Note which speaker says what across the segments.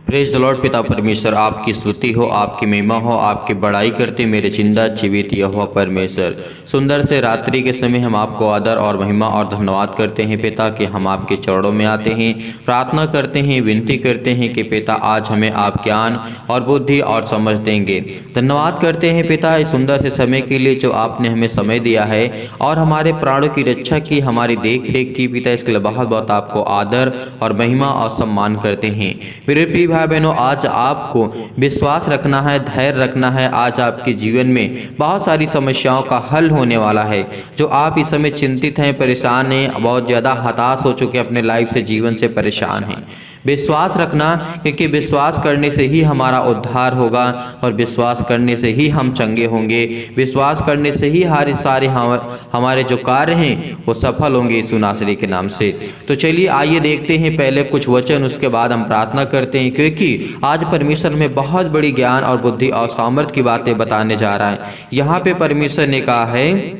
Speaker 1: Praise the Lord. पिता परमेश्वर आपकी स्तुति हो, आपकी महिमा हो, आपकी बड़ाई करते मेरे जिंदा जीवित यहोवा परमेश्वर। सुंदर से रात्रि के समय हम आपको आदर और महिमा और धन्यवाद करते हैं पिता कि हम आपके चरणों में आते हैं, प्रार्थना करते हैं, विनती करते हैं कि पिता आज हमें आप ज्ञान और बुद्धि और समझ देंगे। धन्यवाद करते हैं पिता इस सुंदर से समय के लिए जो आपने हमें समय दिया है और हमारे प्राणों की रक्षा की, हमारी देख रेख की पिता, इसके लिए बहुत बहुत आपको आदर और महिमा और सम्मान करते हैं। मेरे प्रिय भाई बहनों, आज आपको विश्वास रखना है, धैर्य रखना है। आज आपके जीवन में बहुत सारी समस्याओं का हल होने वाला है। जो आप इस समय चिंतित हैं, परेशान हैं, बहुत ज़्यादा हताश हो चुके अपने लाइफ से, जीवन से परेशान हैं, विश्वास रखना, क्योंकि विश्वास करने से ही हमारा उद्धार होगा और विश्वास करने से ही हम चंगे होंगे। विश्वास करने से ही हमारे जो कार्य हैं वो सफल होंगे यीशु नासरी के नाम से। तो चलिए आइए देखते हैं पहले कुछ वचन, उसके बाद हम प्रार्थना करते हैं, क्योंकि आज परमेश्वर में बहुत बड़ी ज्ञान और बुद्धि और सामर्थ्य की बातें बताने जा रहा है। यहाँ पे परमेश्वर ने कहा है,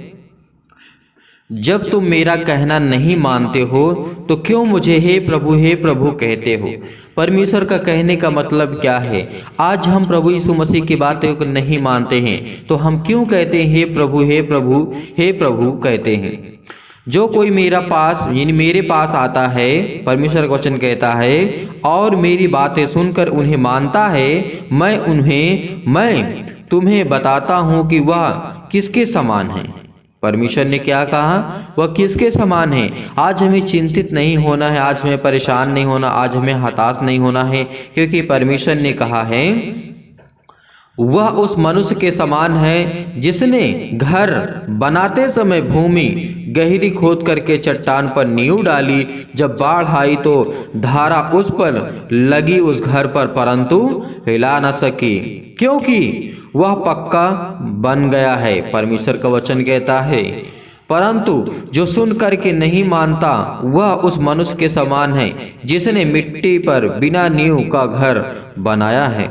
Speaker 1: जब तुम मेरा कहना नहीं मानते हो तो क्यों मुझे हे प्रभु कहते हो। परमेश्वर का कहने का मतलब क्या है? आज हम प्रभु यीशु मसीह की बातों को नहीं मानते हैं तो हम क्यों कहते हैं हे प्रभु कहते हैं। जो कोई मेरे पास आता है, परमेश्वर का वचन कहता है, और मेरी बातें सुनकर उन्हें मानता है, मैं तुम्हें बताता हूँ कि वह किसके समान है। परमेश्वर ने क्या कहा? वह किसके समान है। आज हमें चिंतित नहीं होना है, आज हमें परेशान नहीं होना, आज हमें हताश नहीं होना है, क्योंकि परमेश्वर ने कहा है वह उस मनुष्य के समान है जिसने घर बनाते समय भूमि गहरी खोद करके चट्टान पर नींव डाली। जब बाढ़ आई तो धारा उस पर लगी, उस घर पर, परंतु हिला न सकी, क्योंकि वह पक्का बन गया है। परमेश्वर का वचन कहता है, परंतु जो सुन करके नहीं मानता वह उस मनुष्य के समान है जिसने मिट्टी पर बिना नींव का घर बनाया है।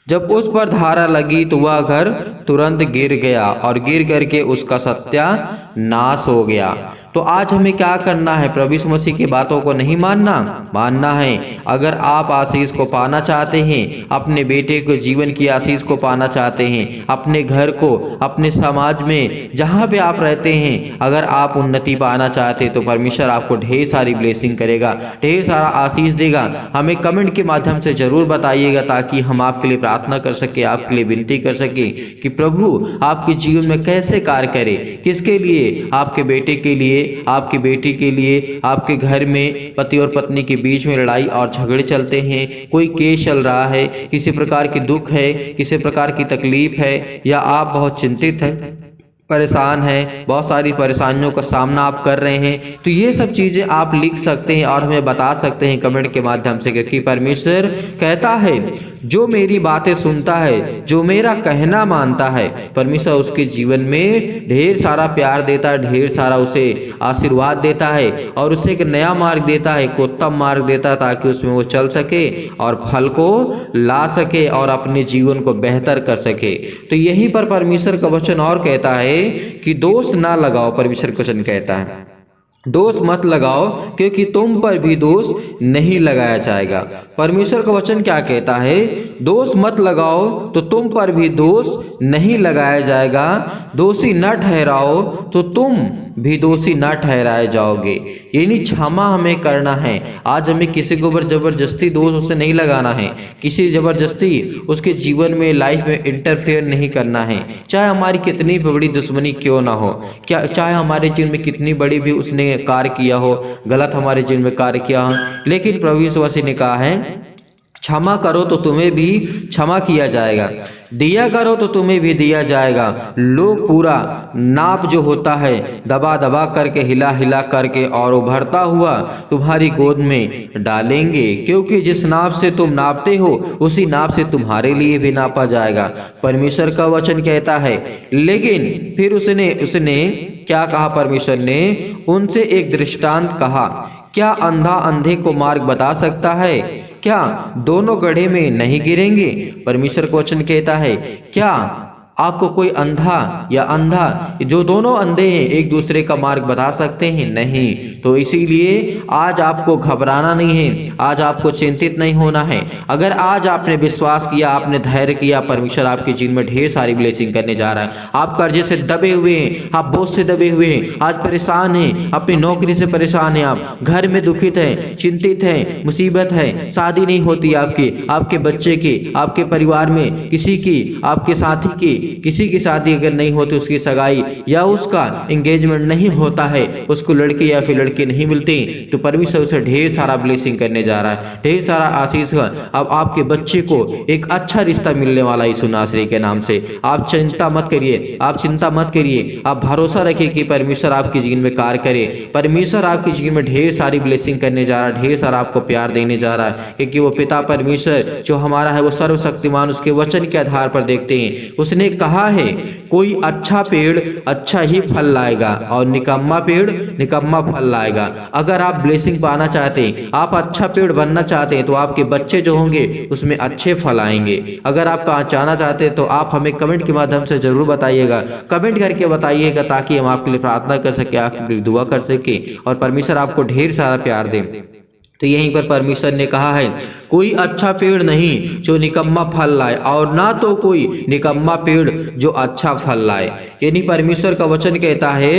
Speaker 1: जब उस पर धारा लगी तो वह घर तुरंत गिर गया और गिर करके उसका सत्यानाश हो गया। तो आज हमें क्या करना है? प्रभु यीशु मसीह की बातों को नहीं मानना है। अगर आप आशीष को पाना चाहते हैं, अपने बेटे को जीवन की आशीष को पाना चाहते हैं, अपने घर को, अपने समाज में जहाँ पे आप रहते हैं, अगर आप उन्नति पाना चाहते हैं तो परमेश्वर आपको ढेर सारी ब्लेसिंग करेगा, ढेर सारा आशीष देगा। हमें कमेंट के माध्यम से जरूर बताइएगा ताकि हम आपके लिए प्रार्थना कर सके, आपके लिए विनती कर सके कि प्रभु आपके जीवन में कैसे कार्य करे, किसके लिए, आपके बेटे के लिए, आपकी बेटी के लिए। आपके घर में पति और पत्नी के बीच में लड़ाई और झगड़े चलते हैं, कोई केस चल रहा है, किसी प्रकार की दुख है, किसी प्रकार की तकलीफ है, या आप बहुत चिंतित हैं, परेशान है, बहुत सारी परेशानियों का सामना आप कर रहे हैं, तो ये सब चीज़ें आप लिख सकते हैं और हमें बता सकते हैं कमेंट के माध्यम से, क्योंकि परमेश्वर कहता है जो मेरी बातें सुनता है, जो मेरा कहना मानता है, परमेश्वर उसके जीवन में ढेर सारा प्यार देता है, ढेर सारा उसे आशीर्वाद देता है और उसे एक नया मार्ग देता है, एक उत्तम मार्ग देता है, ताकि उसमें वो चल सके और फल को ला सके और अपने जीवन को बेहतर कर सके। तो यहीं पर परमेश्वर का वचन और कहता है कि दोष ना लगाओ। परमेश्वर का वचन कहता है दोष मत लगाओ, क्योंकि तुम पर भी दोष नहीं लगाया जाएगा। परमेश्वर का वचन क्या कहता है? दोष मत लगाओ तो तुम पर भी दोष नहीं लगाया जाएगा। दोषी न ठहराओ तो तुम भी दोषी न ठहराए जाओगे। यानी क्षमा हमें करना है। आज हमें किसी के ऊपर जबरदस्ती दोष उसे नहीं लगाना है, किसी जबरदस्ती उसके जीवन में, लाइफ में इंटरफेयर नहीं करना है, चाहे हमारी कितनी बड़ी दुश्मनी क्यों ना हो, क्या चाहे हमारे जीवन में कितनी बड़ी भी उसने कार्य किया हो, गलत हमारे जीवन में कार्य किया हो, लेकिन प्रभु यीशु मसीह ने कहा है क्षमा करो तो तुम्हें भी क्षमा किया जाएगा, दिया करो तो तुम्हें भी दिया जाएगा। लोग पूरा नाप जो होता है दबा दबा करके, हिला हिला करके और उभरता हुआ तुम्हारी गोद में डालेंगे, क्योंकि जिस नाप से तुम नापते हो उसी नाप से तुम्हारे लिए भी नापा जाएगा। परमेश्वर का वचन कहता है। लेकिन फिर उसने क्या कहा? परमेश्वर ने उनसे एक दृष्टांत कहा, क्या अंधा अंधे को मार्ग बता सकता है? क्या दोनों गड्ढे में नहीं गिरेंगे? परमेश्वर का वचन कहता है, क्या आपको कोई अंधा या अंधा, जो दोनों अंधे हैं, एक दूसरे का मार्ग बता सकते हैं? नहीं। तो इसीलिए आज आपको घबराना नहीं है, आज आपको चिंतित नहीं होना है। अगर आज आपने विश्वास किया, आपने धैर्य किया, परमेश्वर आपके जीवन में ढेर सारी ब्लेसिंग करने जा रहा है। आप कर्जे से दबे हुए हैं, आप बोझ से दबे हुए हैं, आज परेशान हैं, अपनी नौकरी से परेशान हैं, आप घर में दुखित हैं, चिंतित हैं, मुसीबत है, शादी नहीं होती आपकी, आपके बच्चे की, आपके परिवार में किसी की, आपके साथी की, किसी की शादी अगर नहीं होती, उसकी सगाई या उसका एंगेजमेंट नहीं होता है, उसको लड़की या फिर लड़की नहीं मिलती, तो परमेश्वर उसे ढेर सारा ब्लेसिंग करने जा रहा है, ढेर सारा आशीष। अब आपके बच्चे को एक अच्छा रिश्ता मिलने वाला यीशु नासरी के नाम से। आप चिंता मत करिए, आप चिंता मत करिए, आप भरोसा रखिए कि परमेश्वर आपके जीवन में कार्य करे। परमेश्वर आपके जीवन में ढेर सारी ब्लेसिंग करने जा रहा है, ढेर सारा आपको प्यार देने जा रहा है, क्योंकि वो पिता परमेश्वर जो हमारा है वो सर्वशक्तिमान, उसके वचन के आधार पर देखते हैं। उसने कहा है कोई अच्छा पेड़ अच्छा ही फल लाएगा और निकम्मा पेड़ निकम्मा फल लाएगा। अगर आप ब्लेसिंग पाना चाहते हैं, आप अच्छा पेड़ बनना चाहते हैं, तो आपके बच्चे जो होंगे उसमें अच्छे फल आएंगे। अगर आप चाहना चाहते हैं तो आप हमें कमेंट के माध्यम से जरूर बताइएगा, कमेंट करके बताइएगा, ताकि हम आपके लिए प्रार्थना कर सके, आपके लिए दुआ कर सके और परमेश्वर आपको ढेर सारा प्यार दे। तो यहीं पर परमेश्वर ने कहा है कोई अच्छा पेड़ नहीं जो निकम्मा फल लाए, और ना तो कोई निकम्मा पेड़ जो अच्छा फल लाए। यानी परमेश्वर का वचन कहता है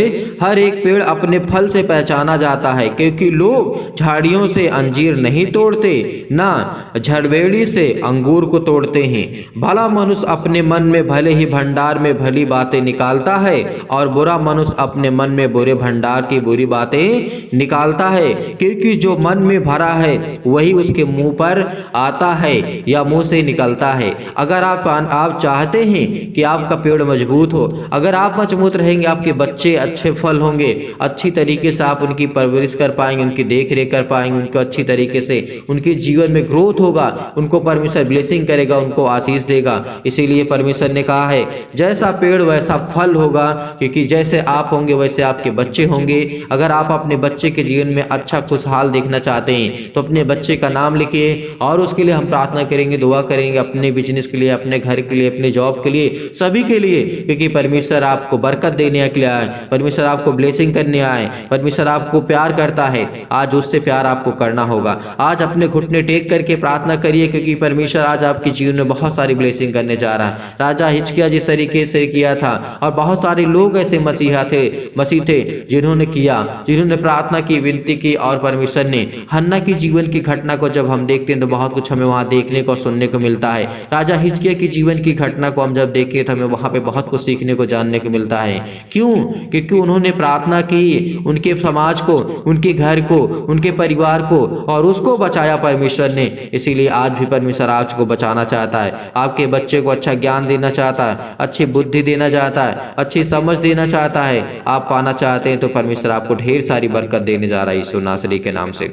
Speaker 1: हर एक पेड़ अपने फल से पहचाना जाता है, क्योंकि लोग झाड़ियों से अंजीर नहीं तोड़ते, ना झड़बेड़ी से अंगूर को तोड़ते हैं। भला मनुष्य अपने मन में भले ही भंडार में भली बातें निकालता है, और बुरा मनुष्य अपने मन में बुरे भंडार की बुरी बातें निकालता है, क्योंकि जो मन में भरा है वही उसके मुंह पर आता है या मुंह से निकलता है। अगर आप चाहते हैं कि आपका पेड़ मजबूत हो, अगर आप मजबूत रहेंगे, आपके बच्चे अच्छे फल होंगे, अच्छी तरीके से आप उनकी परवरिश कर पाएंगे, उनकी देख रेख कर पाएंगे, उनको अच्छी तरीके से उनके जीवन में ग्रोथ होगा, उनको परमेश्वर ब्लेसिंग करेगा, उनको आशीष देगा। इसीलिए परमेश्वर ने कहा है जैसा पेड़ वैसा फल होगा, क्योंकि जैसे आप होंगे वैसे आपके बच्चे होंगे। अगर आप अपने बच्चे के जीवन में अच्छा खुशहाल देखना चाहते हैं तो अपने बच्चे का नाम लिखिए, और उसके लिए हम प्रार्थना करेंगे, दुआ करेंगे, अपने बिजनेस के लिए, अपने घर के लिए, अपने जॉब के लिए, सभी के लिए, क्योंकि परमेश्वर आपको बरकत देने के लिए आए, परमेश्वर आपको ब्लेसिंग करने आए, परमेश्वर आपको प्यार करता है। आज उससे प्यार आपको करना होगा। आज अपने घुटने टेक करके प्रार्थना करिए, क्योंकि परमेश्वर आज आपके जीवन में बहुत सारी ब्लेसिंग करने जा रहा है। राजा हिजकिय्याह जिस तरीके से किया था, और बहुत सारे लोग ऐसे मसीह थे जिन्होंने प्रार्थना की, विनती की, और परमेश्वर ने हन्ना की जीवन की घटना को जब हम देखते हैं तो बहुत कुछ हमें वहां देखने को सुनने को मिलता है। राजा हिजकिय्याह की जीवन की घटना को हम जब देखें तो हमें वहां पे बहुत कुछ सीखने को, जानने को मिलता है। क्यों? क्योंकि उन्होंने प्रार्थना की, उनके समाज को, उनके घर को, उनके परिवार को, और उसको बचाया परमेश्वर ने। इसीलिए आज भी परमेश्वर आज को बचाना चाहता है, आपके बच्चे को अच्छा ज्ञान देना चाहता है, अच्छी बुद्धि देना चाहता है, अच्छी समझ देना चाहता है। आप पाना चाहते हैं तो परमेश्वर आपको ढेर सारी बरकत देने जा रहा है यीशु नासरी के नाम से।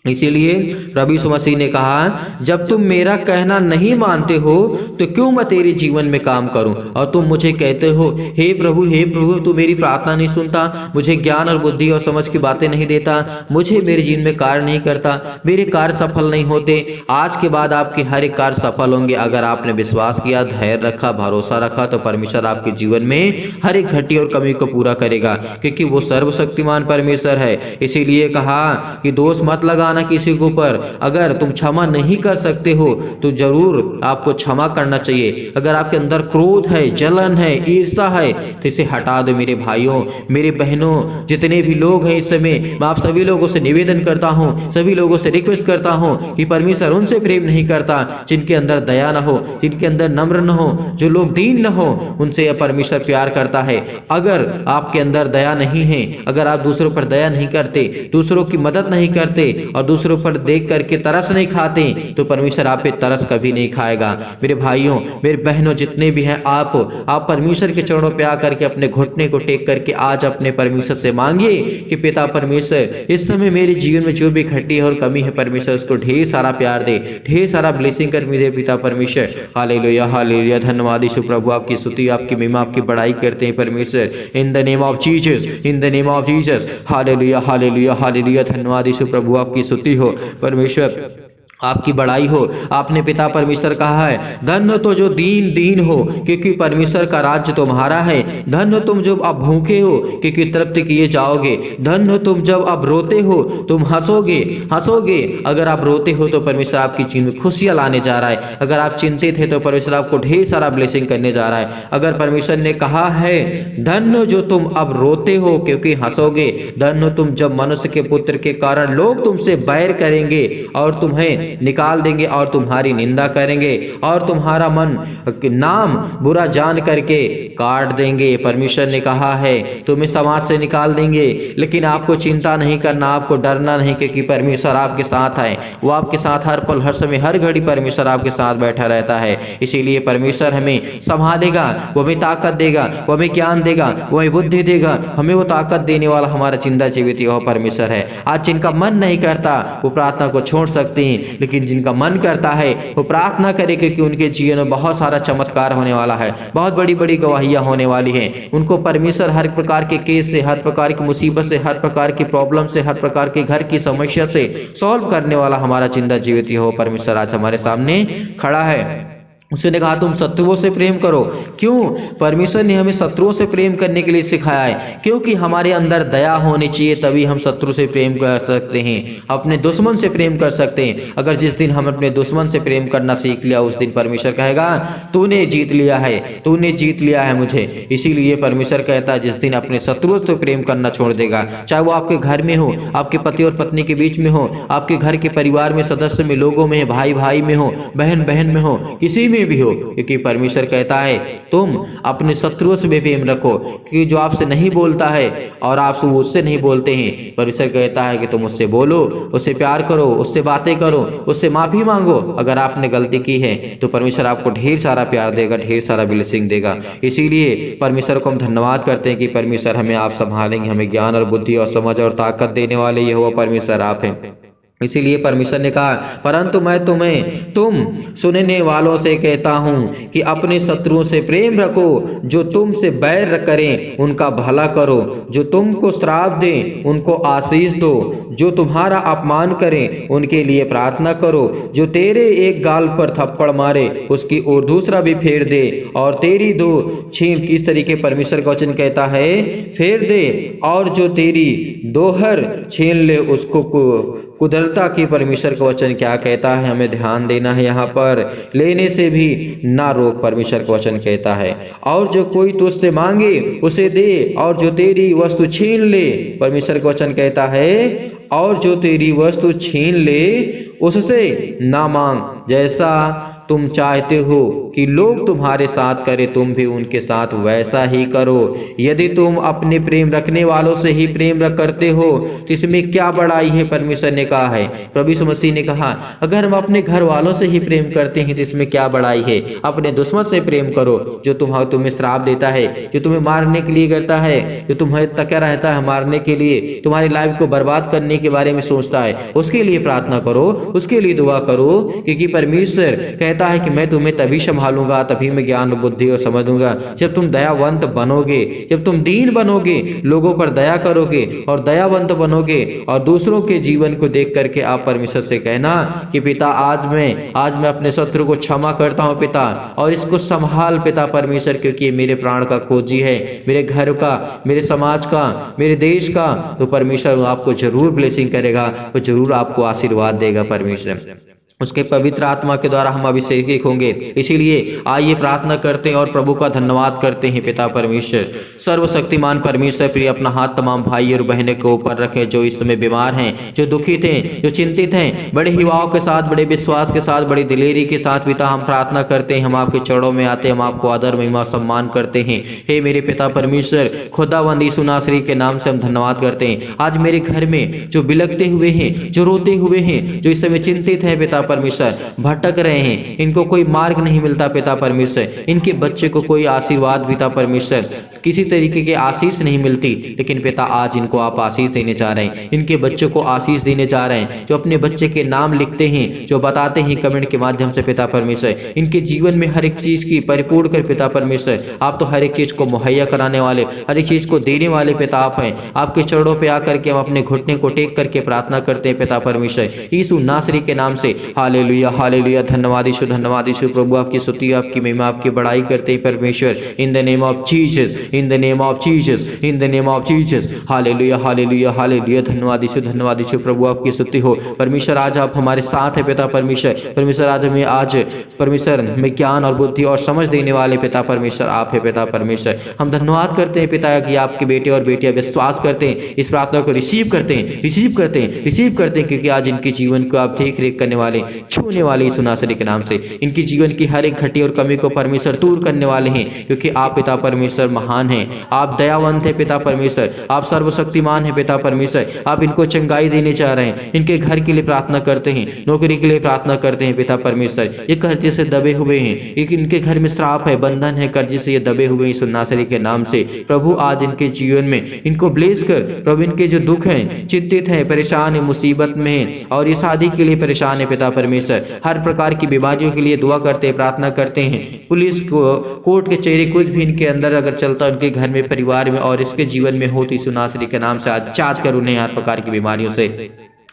Speaker 1: इसीलिए प्रभु यीशु मसीह ने कहा जब तुम मेरा कहना नहीं मानते हो तो क्यों मैं तेरे जीवन में काम करूं, और तुम मुझे कहते हो हे प्रभु तू मेरी प्रार्थना नहीं सुनता, मुझे ज्ञान और बुद्धि और समझ की बातें नहीं देता, मुझे मेरे जीवन में कार्य नहीं करता, मेरे कार्य सफल नहीं होते। आज के बाद आपके हर एक कार्य सफल होंगे। अगर आपने विश्वास किया, धैर्य रखा, भरोसा रखा, तो परमेश्वर आपके जीवन में हर एक घटी और कमी को पूरा करेगा, क्योंकि वो सर्वशक्तिमान परमेश्वर है। इसीलिए कहा कि दोष मत लगाना किसी के ऊपर। अगर तुम क्षमा नहीं कर सकते हो तो जरूर आपको क्षमा करना चाहिए। अगर आपके अंदर क्रोध है, जलन है, ईर्ष्या है, तो इसे हटा दो। मेरे भाइयों, मेरे बहनों, जितने भी लोग हैं इस समय, मैं आप सभी लोगों से निवेदन करता हूं, सभी लोगों से रिक्वेस्ट करता हूं कि परमेश्वर उनसे प्रेम नहीं करता जिनके अंदर दया न हो, जिनके अंदर नम्र न हो, जो लोग दीन न हो, उनसे परमेश्वर प्यार करता है। अगर आपके अंदर दया नहीं है, अगर आप दूसरों पर दया नहीं करते, दूसरों की मदद नहीं करते और दूसरों पर देख करके तरस नहीं खाते, तो परमेश्वर आप पे तरस कभी नहीं खाएगा। मेरे भाइयों, मेरे बहनों, जितने भी हैं, आप परमेश्वर के चरणों पे आकर के अपने घुटने को टेक करके आज अपने परमेश्वर से मांगिए कि पिता परमेश्वर, इस समय मेरे जीवन में जो भी घटी है और कमी है, परमेश्वर उसको ढेर सारा प्यार दे, ढेर सारा ब्लेसिंग कर मेरे पिता परमेश्वर। हालेलुया, हालेलुया, धन्यवाद यीशु प्रभु, आपकी स्तुति, आपकी महिमा, आपकी बड़ाई करते हैं परमेश्वर। इन the name of Jesus, in the name of Jesus. Hallelujah, hallelujah, hallelujah, धन्यवाद यीशु प्रभु, आपकी स्तुति हो परमेश्वर। आपकी बड़ाई हो। आपने पिता परमेश्वर कहा है, धन्य तो जो दीन दीन हो, क्योंकि परमेश्वर का राज्य तुम्हारा है। धन्य तुम जब अब भूखे हो, क्योंकि तृप्त किए जाओगे। धन्य तुम जब अब रोते हो, तुम हंसोगे हंसोगे। अगर आप रोते हो तो परमेश्वर आपकी जीवन में खुशियां लाने जा रहा है। अगर आप चिंतित है तो परमेश्वर आपको ढेर सारा ब्लेसिंग करने जा रहा है। अगर परमेश्वर ने कहा है, धन्य जो तुम अब रोते हो क्योंकि हंसोगे। धन्य तुम जब मनुष्य के पुत्र के कारण लोग तुमसे बैर करेंगे और तुम्हें निकाल देंगे और तुम्हारी निंदा करेंगे और तुम्हारा नाम बुरा जान करके काट देंगे। परमेश्वर ने कहा है, तुम्हें समाज से निकाल देंगे, लेकिन आपको चिंता नहीं करना, आपको डरना नहीं, क्योंकि परमेश्वर आपके साथ है। वो आपके साथ हर पल हर समय हर घड़ी परमेश्वर आपके साथ बैठा रहता है। इसीलिए परमेश्वर हमें संभालेगा, वो हमें ताकत देगा, वो हमें ज्ञान देगा, वो हमें बुद्धि देगा। हमें वो ताकत देने वाला हमारा जिंदा जीवित यहोवा परमेश्वर है। आज जिनका मन नहीं करता वो प्रार्थना को छोड़ सकते हैं, लेकिन जिनका मन करता है वो प्रार्थना करे, क्योंकि उनके जीवन में बहुत सारा चमत्कार होने वाला है, बहुत बड़ी बड़ी गवाहियां होने वाली हैं। उनको परमेश्वर हर प्रकार के केस से, हर प्रकार की मुसीबत से, हर प्रकार की प्रॉब्लम से, हर प्रकार के घर की समस्या से सॉल्व करने वाला हमारा जिंदा जीवित यहोवा परमेश्वर आज हमारे सामने खड़ा है। उसने कहा, तुम शत्रुओं से प्रेम करो। क्यों? परमेश्वर ने हमें शत्रुओं से प्रेम करने के लिए सिखाया है, क्योंकि हमारे अंदर दया होनी चाहिए, तभी हम शत्रु से प्रेम कर सकते हैं, अपने दुश्मन से प्रेम कर सकते हैं। अगर जिस दिन हम अपने दुश्मन से प्रेम करना सीख लिया, उस दिन परमेश्वर कहेगा, तूने जीत लिया है, तूने जीत लिया है मुझे। इसीलिए परमेश्वर कहता है, जिस दिन अपने शत्रुओं से प्रेम करना छोड़ देगा, चाहे वो आपके घर में हो, आपके पति और पत्नी के बीच में हो, आपके घर के परिवार में सदस्य में, लोगों में, भाई भाई में हो, बहन बहन में हो, किसी में भी हो, क्योंकि परमेश्वर कहता है, तुम अपने शत्रुओं से भी प्रेम रखो, क्योंकि जो आपसे नहीं बोलता है और आप उससे नहीं बोलते हैं, परमेश्वर कहता है कि तुम उससे बोलो, उससे प्यार करो, उससे बातें करो, उससे माफी मांगो। अगर आपने गलती की है तो परमेश्वर आपको ढेर सारा प्यार देगा, ढेर सारा ब्लेसिंग देगा। इसीलिए परमेश्वर को हम धन्यवाद करते हैं कि परमेश्वर हमें आप संभालेंगे, हमें ज्ञान और बुद्धि और समझ और ताकत देने वाले यहोवा परमेश्वर आप हैं। इसीलिए परमेश्वर ने कहा, परंतु मैं तुम सुनने वालों से कहता हूँ कि अपने शत्रुओं से प्रेम रखो, जो तुमसे बैर करें उनका भला करो, जो तुमको श्राप दें उनको आशीष दो, जो तुम्हारा अपमान करें उनके लिए प्रार्थना करो, जो तेरे एक गाल पर थप्पड़ मारे उसकी ओर दूसरा भी फेर दे, और तेरी दो छीन, किस तरीके परमेश्वर का वचन कहता है, फेर दे, और जो तेरी दोहर छीन ले उसको कुदरता की परमेश्वर का वचन क्या कहता है, हमें ध्यान देना है। यहाँ पर लेने से भी ना रोक, परमेश्वर का वचन कहता है, और जो कोई तुझसे मांगे उसे दे, और जो तेरी वस्तु छीन ले, परमेश्वर का वचन कहता है, और जो तेरी वस्तु छीन ले उससे ना मांग। जैसा तुम चाहते हो कि लोग तुम्हारे साथ करें, तुम भी उनके साथ वैसा ही करो। यदि तुम अपने प्रेम रखने वालों से ही प्रेम करते हो तो इसमें क्या बड़ाई है, परमेश्वर ने कहा है। प्रभु यीशु मसीह ने कहा, अगर हम अपने घर वालों से ही प्रेम करते हैं तो इसमें क्या बड़ाई है। अपने दुश्मन से प्रेम करो, जो तुम्हें श्राप देता है, जो तुम्हें मारने के लिए करता है, जो तुम्हें तकिया रहता है मारने के लिए, तुम्हारी लाइफ को बर्बाद करने के बारे में सोचता है, उसके लिए प्रार्थना करो, उसके लिए दुआ करो, क्योंकि परमेश्वर कहता है कि मैं तुम्हें तभी संभालूंगा, तभी मैं ज्ञान बुद्धि और समझ दूंगा, जब तुम दयावंत बनोगे, जब तुम दीन बनोगे, लोगों पर दया करोगे और दयावंत बनोगे, और दूसरों के जीवन को देख करके आप परमेश्वर से कहना कि पिता आज मैं अपने शत्रु को क्षमा करता हूं पिता, और इसको संभाल पिता परमेश्वर, क्योंकि ये मेरे प्राण का खोजी है, मेरे घर का, मेरे समाज का, मेरे देश का। तो परमेश्वर आपको जरूर ब्लेसिंग करेगा, वो जरूर आपको आशीर्वाद देगा परमेश्वर। उसके पवित्र आत्मा के द्वारा हम अभिषेकित होंगे। इसीलिए आइए प्रार्थना करते हैं और प्रभु का धन्यवाद करते हैं। पिता परमेश्वर, सर्वशक्तिमान परमेश्वर, प्रिय अपना हाथ तमाम भाई और बहनों के ऊपर रखें जो इस समय बीमार हैं, जो दुखित हैं, जो चिंतित हैं। बड़े हिवाओं के साथ, बड़े विश्वास के साथ, बड़ी दिलेरी के साथ पिता हम प्रार्थना करते हैं। हम आपके चरणों में आते हैं, हम आपको आदर महिमा सम्मान करते हैं। हे मेरे पिता परमेश्वर, खुदावंद यीशु नासरी के नाम से हम धन्यवाद करते हैं। आज मेरे घर में जो बिलखते हुए हैं, जो रोते हुए हैं, जो इस समय चिंतित हैं पिता परमेश्वर, भटक रहे हैं, इनको कोई मार्ग नहीं मिलता पिता परमेश्वर, इनके बच्चे को कोई आशीर्वाद पिता परमेश्वर, किसी तरीके की आशीष नहीं मिलती, लेकिन पिता आज इनको आप आशीष देने जा रहे हैं, इनके बच्चों को आशीष देने जा रहे हैं। जो अपने बच्चे के नाम लिखते हैं, जो बताते हैं कमेंट के माध्यम से पिता परमेश्वर, इनके जीवन में हर एक चीज की परिपूर्ण कर पिता परमेश्वर। आप तो हर एक चीज को मुहैया कराने वाले, हर एक चीज को देने वाले पिता आप हैं। आपके चरणों पे आकर के हम अपने घुटने को टेक करके प्रार्थना करते हैं पिता परमेश्वर, यीशु नासरी के नाम से। Hallelujah hallelujah. धन्यवाद यीशु, धन्यवाद यीशु। प्रभु आपकी स्तुति, आपकी महिमा, आपकी बड़ाई करते हैं परमेश्वर। इन the name of Jesus, in the name of Jesus, in the name of Jesus. Hallelujah hallelujah hallelujah. धन्यवाद यीशु, धन्यवाद यीशु। प्रभु आपकी स्तुति हो परमेश्वर। आज आप हमारे साथ है पिता परमेश्वर। परमेश्वर आज हमें परमेश्वर में ज्ञान और बुद्धि और समझ देने वाले पिता परमेश्वर आप है पिता परमेश्वर। हम धन्यवाद करते हैं पिता कि आपके बेटे और बेटियां विश्वास करते हैं, इस प्रार्थना को रिसीव करते हैं, रिसीव करते हैं, रिसीव करते हैं, क्योंकि आज इनके जीवन को आप देख रेख करने वाले, छूने वाले यीशु नासरी के नाम से इनकी जीवन की हर एक घटी और कमी को परमेश्वर दूर करने वाले हैं, क्योंकि आप पिता परमेश्वर महान हैं, आप दयावंत है पिता परमेश्वर, आप सर्वशक्तिमान है पिता परमेश्वर। आप इनको चंगाई देने चाह रहे हैं, इनके घर के लिए प्रार्थना करते हैं, नौकरी के लिए प्रार्थना करते हैं पिता परमेश्वर। ये कर्जे से दबे हुए हैं, एक इनके घर में श्राप है, बंधन है, कर्जे से ये दबे हुए हैं यीशु नासरी के नाम से। प्रभु आज इनके जीवन में इनको ब्लेस कर प्रभु, इनके जो दुख हैं, चिंतित हैं, परेशान है, मुसीबत में है और ये शादी के लिए परेशान है पिता परमेश्वर, हर प्रकार की बीमारियों के लिए दुआ करते हैं, प्रार्थना करते हैं। पुलिस को कोर्ट के चेहरे कुछ भी इनके अंदर अगर चलता है उनके घर में, परिवार में और इसके जीवन में हो तो यीशु नासरी के नाम से आज जांच कर उन्हें हर प्रकार की बीमारियों से।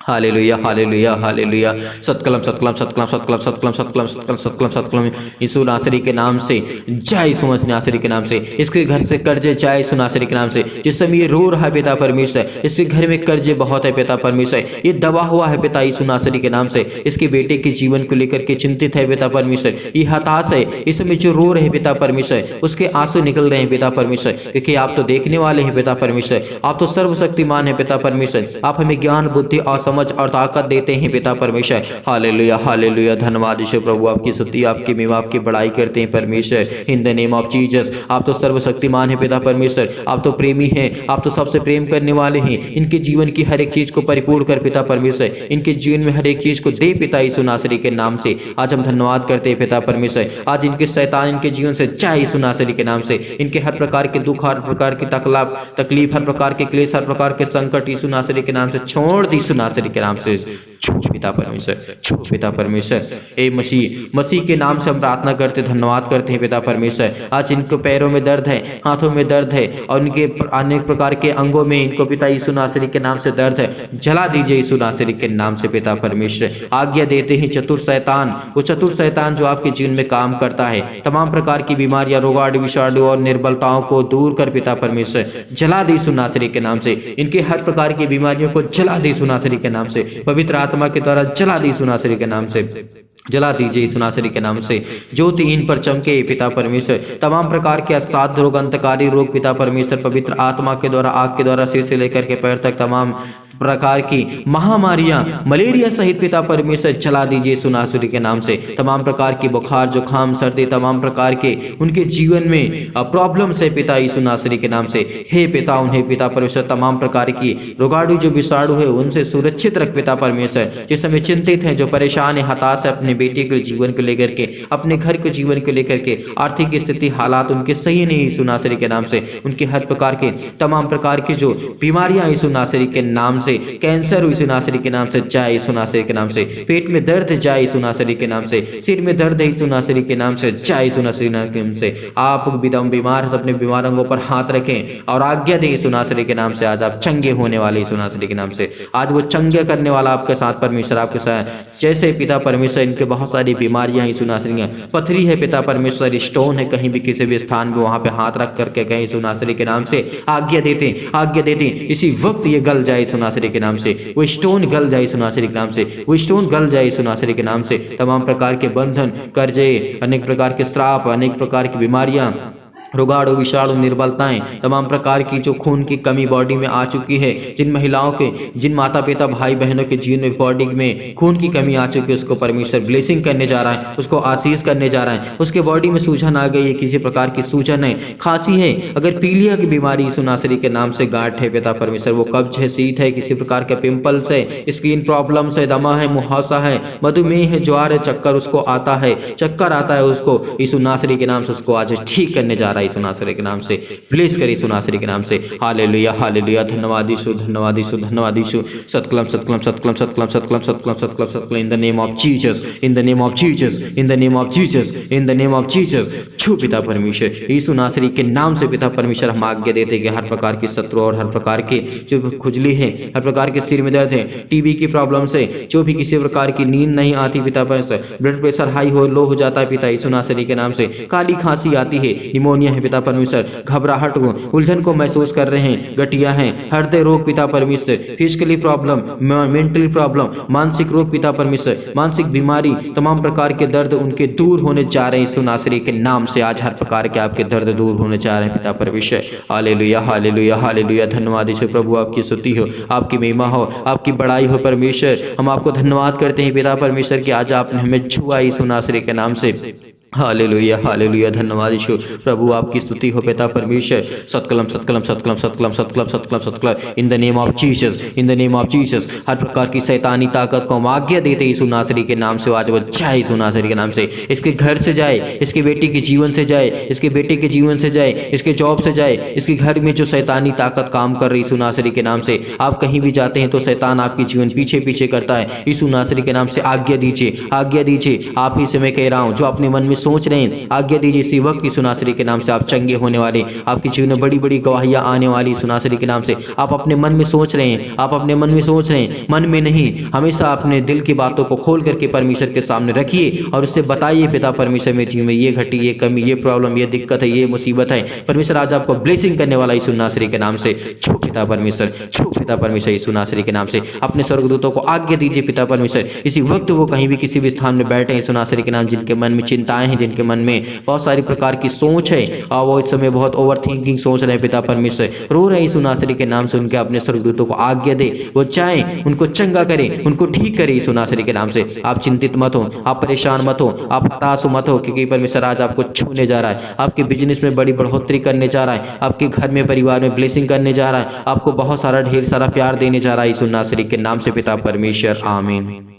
Speaker 1: Hallelujah hallelujah hallelujah. सत्कलम सत्कलम सत्कलम सत्कलम सत्कलम सत्कलम सत्कलम सत्कलम सत्कलम यीशु नासरी के नाम से जय यीशु नासरी के नाम से। इसके घर से कर्जे जय यीशु नासरी के नाम से। जिस समय ये रो रहा है पिता परमेश्वर, इसके घर में कर्जे बहुत है पिता परमेश्वर, ये दबा हुआ है पिता यीशु नासरी के नाम से। इसके बेटे के जीवन को लेकर के चिंतित है पिता परमेश्वर, ये हताश है, इस समय जो रो रहे पिता परमेश्वर उसके आंसू निकल रहे हैं पिता परमेश्वर, क्योंकि आप तो देखने वाले हैं पिता परमेश्वर, आप तो सर्वशक्तिमान है पिता परमेश्वर। आप हमें ज्ञान बुद्धि और समझ और ताकत देते हैं पिता परमेश्वर। Hallelujah hallelujah. धन्यवाद यीशु। प्रभु आपकी स्तुति, आपकी महिमा, आपकी बड़ाई करते हैं परमेश्वर। इन द नेम ऑफ जीसस। आप तो सर्वशक्तिमान है पिता परमेश्वर, आप तो प्रेमी हैं, आप तो सबसे प्रेम करने वाले हैं। इनके जीवन की हर एक चीज को परिपूर्ण कर पिता परमेश्वर, इनके जीवन में हर एक चीज को दे पिता यीशु नासरी के नाम से। आज हम धन्यवाद करते हैं पिता परमेश्वर। आज इनके शैतान इनके जीवन से जाए यीशु नासरी के नाम से। इनके हर प्रकार के दुख, हर प्रकार की तकलीफ, हर प्रकार के क्लेश, हर प्रकार के संकट यीशु नासरी के नाम से छोड़ दी यीशु नासरी के नाम से। छूट पिता परमेश्वर, छूट पिता परमेश्वर। ए मसीह के नाम से हम प्रार्थना करते, धन्यवाद करते हैं पिता परमेश्वर। आज इनको पैरों में दर्द है, हाथों में दर्द है और इनके अनेक प्रकार के अंगों में इनको पिता यीशु नासरी के नाम से दर्द है, जला दीजिए यीशु नासरी के नाम से पिता परमेश्वर। आज्ञा देते हैं चतुर शैतान, वो चतुर शैतान जो आपके जीवन में काम करता है, तमाम प्रकार की बीमारियां, रोगाणु, विषाणु और निर्बलताओं को दूर कर पिता परमेश्वर, जला दी यीशु नासरी के नाम से। इनके हर प्रकार की बीमारियों को जला दी यीशु नासरी के नाम से, पवित्र आत्मा के द्वारा जला दी यीशु नासरी के नाम से, जला दीजिए यीशु नासरी के नाम से। ज्योति इन पर चमके पिता परमेश्वर। तमाम प्रकार के असाध्य रोग, अंतकारी रोग पिता परमेश्वर, पवित्र आत्मा के द्वारा, आग के द्वारा, सिर से लेकर के पैर तक तमाम प्रकार की महामारियां, मलेरिया सहित पिता परमेश्वर जला दीजिए यीशु नासरी के नाम से। तमाम प्रकार की बुखार, जुखाम, सर्दी, तमाम प्रकार के उनके जीवन में प्रॉब्लम से पिता यीशु नासरी के नाम से। हे पिता, उन्हें पिता परमेश्वर तमाम प्रकार की रोगाणु जो विषाणु है उनसे सुरक्षित रख पिता परमेश्वर। जिस समय चिंतित हैं, जो परेशान है, हताश है अपने बेटे के जीवन को लेकर के, अपने घर के जीवन को लेकर के, आर्थिक स्थिति हालात उनके सही नहीं यीशु नासरी के नाम से। उनके हर प्रकार के तमाम प्रकार की जो बीमारियां यीशु नासरी के नाम से, कैंसर यीशु नासरी के नाम से जाए यीशु नासरी के नाम से। पेट में दर्द जाए यीशु नासरी के नाम से। सिर में दर्द है यीशु नासरी के नाम से जाए यीशु नासरी के नाम से। आप बीमार हैं तो अपने बीमार अंगों पर हाथ रखें और आज्ञा दें यीशु नासरी के नाम से। आज आप चंगे होने वाले यीशु नासरी के नाम से। आज वो चंगे करने वाला आपके साथ परमेश्वर, आपके साथ। जैसे पिता परमेश्वर इनके बहुत सारी बीमारियां यीशु नासरी, पथरी है पिता परमेश्वर, स्टोन है कहीं भी किसी भी स्थान में, वहां पे हाथ रख करके कहें यीशु नासरी के नाम से। आज्ञा देते, आज्ञा देते, इसी वक्त ये गल जाए यीशु नासरी के नाम से। वो स्टोन गल जाए यीशु नासरी के नाम से। वो स्टोन गल जाए यीशु नासरी के नाम से। तमाम प्रकार के बंधन, कर्जे, अनेक प्रकार के श्राप, अनेक प्रकार की बीमारियां, रोगाणु, विषाणु, निर्बलताएं, तमाम प्रकार की जो खून की कमी बॉडी में आ चुकी है, जिन महिलाओं के, जिन माता पिता भाई बहनों के जीवन में बॉडी में खून की कमी आ चुकी है, उसको परमेश्वर ब्लेसिंग करने जा रहा है, उसको आशीष करने जा रहा है। उसके बॉडी में सूजन आ गई है, किसी प्रकार की सूजन है, खांसी है, अगर पीलिया की बीमारी यीशु नासरी के नाम से, गांठ है पिता परमेश्वर, वो कब्ज है, शीत है, किसी प्रकार के पिंपल्स है, स्किन प्रॉब्लम्स है, दमा है, मुहासा है, मधुमेह है, ज्वार है, चक्कर उसको आता है, चक्कर आता है उसको, यीशु नासरी के नाम से उसको आज ठीक करने जा रहा है यीशु नासरी के नाम से। ब्लेस करिए यीशु नासरी के नाम से। Hallelujah hallelujah. धन्यवाद यीशु, धन्यवाद यीशु, धन्यवाद यीशु। सत्कलम सत्कलम सत्कलम सत्कलम सत्कलम सत्कलम सत्कलम सत्कलम। In the name of Jesus, in the name of Jesus, in the name of Jesus, in the name of Jesus. छू पिता परमेश्वर, यीशु नासरी के नाम से पिता परमेश्वर हम आज्ञा देते कि हर प्रकार की शत्रु और हर प्रकार के जो खुजली है, हर प्रकार के सिर में दर्द है, टीबी की प्रॉब्लम से जो भी किसी प्रकार की नींद नहीं आती पिता परमेश्वर, ब्लड प्रेशर हाई हो लो हो जाता है पिता यीशु नासरी के नाम से, काली खांसी आती है, निमोनिया है पिता परमेश्वर, घबराहट को उलझन को महसूस कर रहे हैं, गठिया है, हृदय रोग पिता परमेश्वर, फिजिकली प्रॉब्लम, मेंटली प्रॉब्लम, मानसिक रोग पिता परमेश्वर, मानसिक बीमारी, तमाम प्रकार के दर्द उनके दूर होने जा रहे हैं यीशु नासरी के नाम से। आज हर प्रकार के आपके दर्द दूर होने जा रहे हैं पिता परमेश्वर। Hallelujah hallelujah hallelujah. धन्यवाद यीशु प्रभु, आपकी स्तुति हो, आपकी महिमा हो, आपकी बड़ाई हो परमेश्वर। हम आपको धन्यवाद करते हैं पिता परमेश्वर कि आज आपने हमें छुआ यीशु नासरी के नाम से। Hallelujah hallelujah. धन्यवाद यीशु प्रभु, आपकी स्तुति हो पिता परमेश्वर। सतकलम सतकलम सतकलम सतकलम सतकलम सतकलम सतकलम in the name of Jesus, in the name of Jesus. हर प्रकार की शैतानी ताकत को हम आज्ञा देते यीशु नासरी के नाम से। आज वो जाए यीशु नासरी के नाम से, इसके घर से जाए, इसके बेटी के जीवन से जाए, इसके बेटे के जीवन से जाए, इसके जॉब से जाए, इसके घर में जो शैतानी ताकत काम कर रही यीशु नासरी के नाम से। आप कहीं भी जाते हैं तो शैतान आपके जीवन पीछे पीछे करता है, यीशु नासरी के नाम से आज्ञा दीजिए, आज्ञा दीजिए। आप ही से मैं कह रहा हूँ, जो अपने मन में सोच रहे हैं आज्ञा दीजिए इसी वक्त यीशु नासरी के नाम से। आप चंगे होने वाले, आपके जीवन में बड़ी बड़ी गवाहियां आने वाली यीशु नासरी के नाम से। आप अपने मन में सोच रहे हैं, आप अपने मन में सोच रहे हैं, मन में नहीं, हमेशा अपने दिल की बातों को खोल करके परमेश्वर के सामने रखिए और उससे बताइए पिता परमेश्वर मेरे जीवन में ये घटी, ये कमी, ये प्रॉब्लम, ये दिक्कत है, ये मुसीबत है। परमेश्वर आज आपको ब्लेसिंग करने वाला यीशु नासरी के नाम से। छू पिता परमेश्वर, छू पिता परमेश्वर यीशु नासरी के नाम से। अपने स्वर्गदूतों को आज्ञा दीजिए पिता परमेश्वर, इसी वक्त वो कहीं भी किसी भी स्थान में बैठे यीशु नासरी के नाम, जिनके मन में चिंताएं हैं, जिनके मन में बहुत सारी प्रकार की सोच है और वो इस समय बहुत ओवर थिंकिंग सोच रहे हैं पिता परमेश्वर, रो रहे हैं यीशु नासरी के नाम से। उनके अपने स्वर्गदूतों को आज्ञा दे, वो चाहें उनको चंगा करे, उनको ठीक करे यीशु नासरी के नाम से। आप चिंतित मत हो, आप परेशान मत हो, आप हताश मत हो, क्योंकि परमेश्वर आज आपको छूने जा रहा है, आपके बिजनेस में बड़ी बढ़ोतरी करने जा रहा है, आपके घर में परिवार में ब्लेसिंग करने जा रहा है, आपको बहुत सारा ढेर सारा प्यार देने जा रहा है यीशु नासरी के नाम से पिता परमेश्वर। आमीन।